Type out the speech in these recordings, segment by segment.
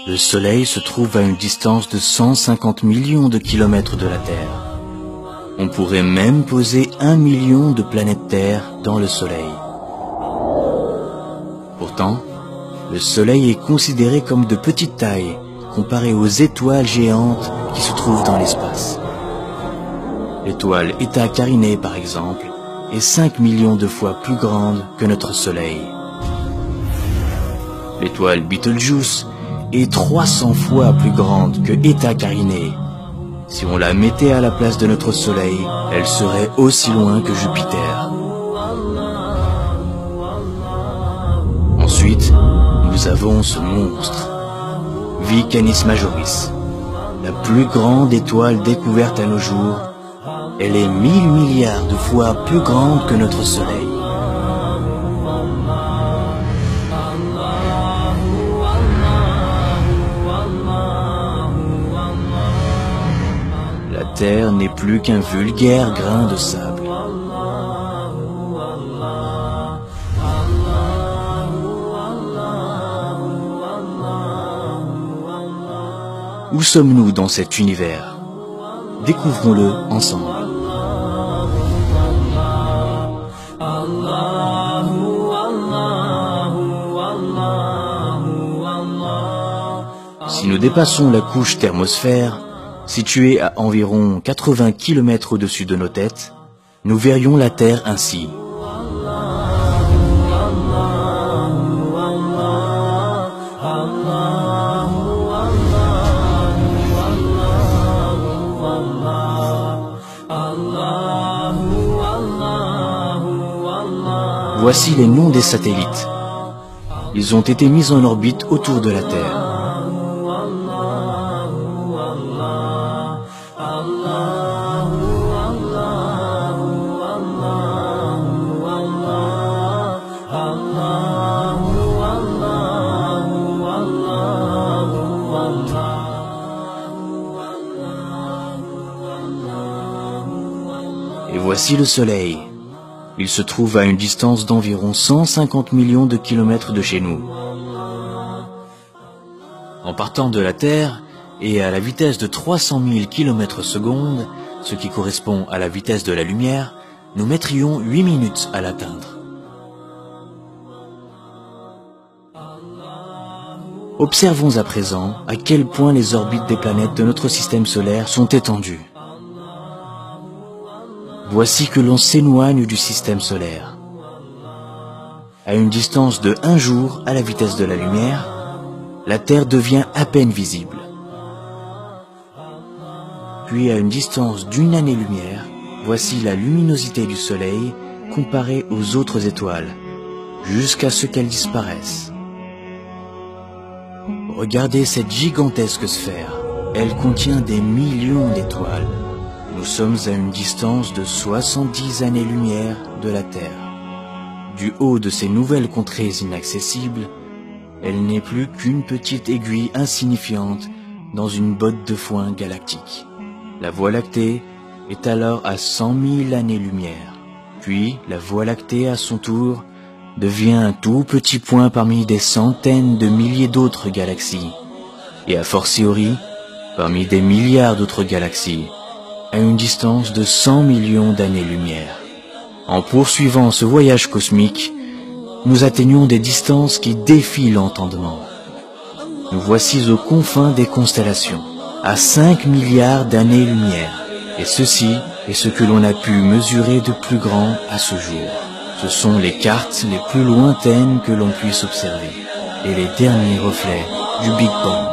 Le Soleil se trouve à une distance de 150 millions de kilomètres de la Terre. On pourrait même poser 1 million de planètes Terre dans le Soleil. Pourtant, le Soleil est considéré comme de petite taille comparé aux étoiles géantes qui se trouvent dans l'espace. L'étoile Eta Carinae, par exemple, est 5 millions de fois plus grande que notre Soleil. L'étoile Betelgeuse est 300 fois plus grande que Eta Carinae. Si on la mettait à la place de notre Soleil, elle serait aussi loin que Jupiter. Ensuite, nous avons ce monstre, Canis Majoris, la plus grande étoile découverte à nos jours. Elle est 1000 milliards de fois plus grande que notre Soleil. La Terre n'est plus qu'un vulgaire grain de sable. Où sommes-nous dans cet univers? Découvrons-le ensemble. Si nous dépassons la couche thermosphère, située à environ 80 km au-dessus de nos têtes, nous verrions la Terre ainsi. Voici les noms des satellites. Ils ont été mis en orbite autour de la Terre. Et voici le Soleil. Il se trouve à une distance d'environ 150 millions de kilomètres de chez nous. En partant de la Terre et à la vitesse de 300 000 km/s, ce qui correspond à la vitesse de la lumière, nous mettrions 8 minutes à l'atteindre. Observons à présent à quel point les orbites des planètes de notre système solaire sont étendues. Voici que l'on s'éloigne du système solaire. À une distance de 1 jour à la vitesse de la lumière, la Terre devient à peine visible. Puis à une distance d'1 année-lumière, voici la luminosité du Soleil comparée aux autres étoiles, jusqu'à ce qu'elle disparaisse. Regardez cette gigantesque sphère. Elle contient des millions d'étoiles. Nous sommes à une distance de 70 années-lumière de la Terre. Du haut de ces nouvelles contrées inaccessibles, elle n'est plus qu'une petite aiguille insignifiante dans une botte de foin galactique. La Voie lactée est alors à 100 000 années-lumière. Puis, la Voie lactée, à son tour, devient un tout petit point parmi des centaines de milliers d'autres galaxies, et a fortiori, parmi des milliards d'autres galaxies, à une distance de 100 millions d'années-lumière. En poursuivant ce voyage cosmique, nous atteignons des distances qui défient l'entendement. Nous voici aux confins des constellations, à 5 milliards d'années-lumière, et ceci est ce que l'on a pu mesurer de plus grand à ce jour. Ce sont les cartes les plus lointaines que l'on puisse observer, et les derniers reflets du Big Bang.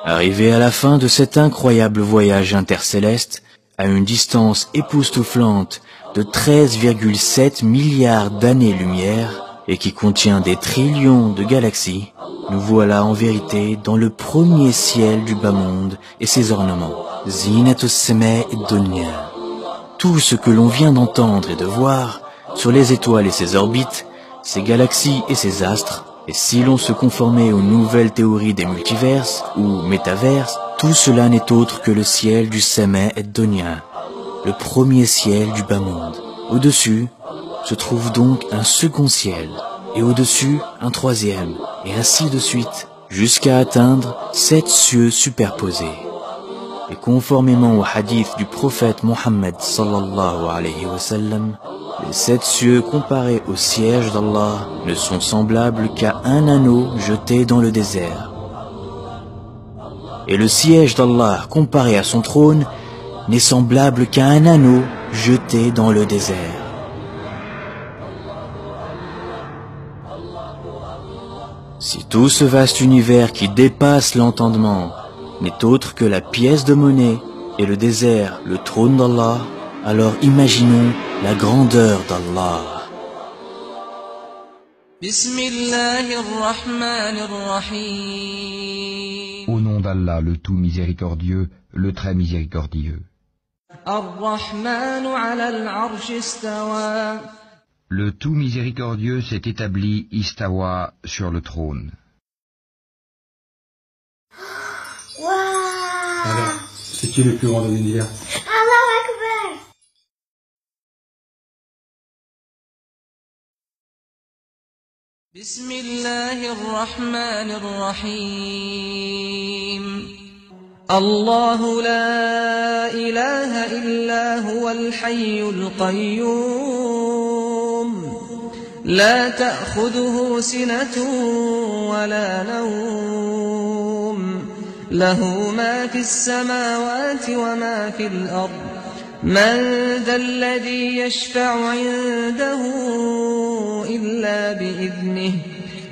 Arrivé à la fin de cet incroyable voyage intercéleste, à une distance époustouflante de 13,7 milliards d'années-lumière, et qui contient des trillions de galaxies, nous voilà en vérité dans le premier ciel du bas monde et ses ornements. Zinatus Semae Dunya. Tout ce que l'on vient d'entendre et de voir sur les étoiles et ses orbites, ses galaxies et ses astres, et si l'on se conformait aux nouvelles théories des multiverses ou métaverses, tout cela n'est autre que le ciel du Semae Dunya, le premier ciel du bas monde. Au-dessus se trouve donc un second ciel, et au-dessus un troisième, et ainsi de suite, jusqu'à atteindre 7 cieux superposés. Et conformément au hadith du prophète Mohammed sallallahu alayhi wa sallam, les 7 cieux comparés au siège d'Allah ne sont semblables qu'à un anneau jeté dans le désert. Et le siège d'Allah comparé à son trône n'est semblable qu'à un anneau jeté dans le désert. Si tout ce vaste univers qui dépasse l'entendement n'est autre que la pièce de monnaie et le désert, le trône d'Allah, alors imaginons la grandeur d'Allah. Au nom d'Allah, le tout miséricordieux, le très miséricordieux. Le tout miséricordieux s'est établi istawa sur le trône. Alors, c'est qui le plus grand de l'univers? Allahu Akbar. Bismillahirrahmanirrahim. Allahu la ilaha illa huwal hayyul qayyum. La ta'khudhuhu sinatun wa la nawm. له ما في السماوات وما في الأرض من ذا الذي يشفع عنده إلا بإذنه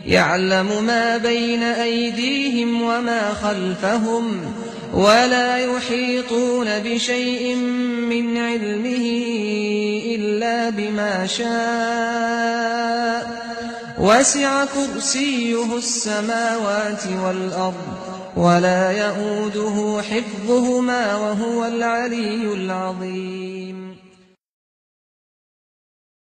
يعلم ما بين أيديهم وما خلفهم ولا يحيطون بشيء من علمه إلا بما شاء وسع كرسيه السماوات والأرض ولا يؤوده حفظهما وهو العلي العظيم